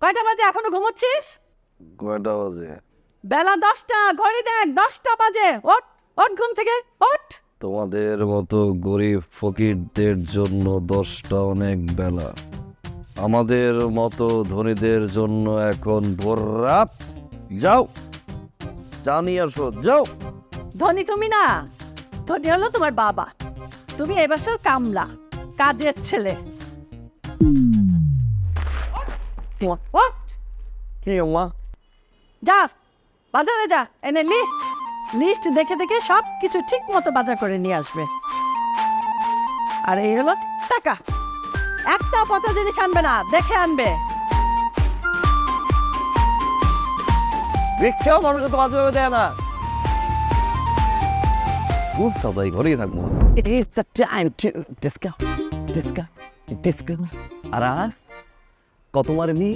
কয়টা বাজে এখনো ঘুমোচ্ছিস? কয়টা বাজে? বেলা 10টা, ঘড়ি দেখ 10টা বাজে। ওঠ ওঠ ঘুম থেকে ওঠ। তোমাদের মতো গরিব ফকিরদের জন্য 10টা অনেক বেলা, আমাদের মতো ধনীদের জন্য এখন ভোর রাত। যাও, জানি আসো, যাও। ধনী তুমি না, ধনী হলো তোমার বাবা। তুমি এ বাসার কামলা, কাজের ছেলে। ওঠ, কি মা? যা বাজারে যা, এনে লিস্ট লিস্ট দেখে দেখে সব কিছু ঠিক মতো বাজার করে নিয়ে আসবে। আর এই হলো টাকা। একটা পচা জিনিস আনবে না, দেখে আনবে। রিক্সাও মানুষকে তো বাজারে দেয় না। খুব সবাই ঘরেই থাকবো। It is the time to disco. আর কত মারবি?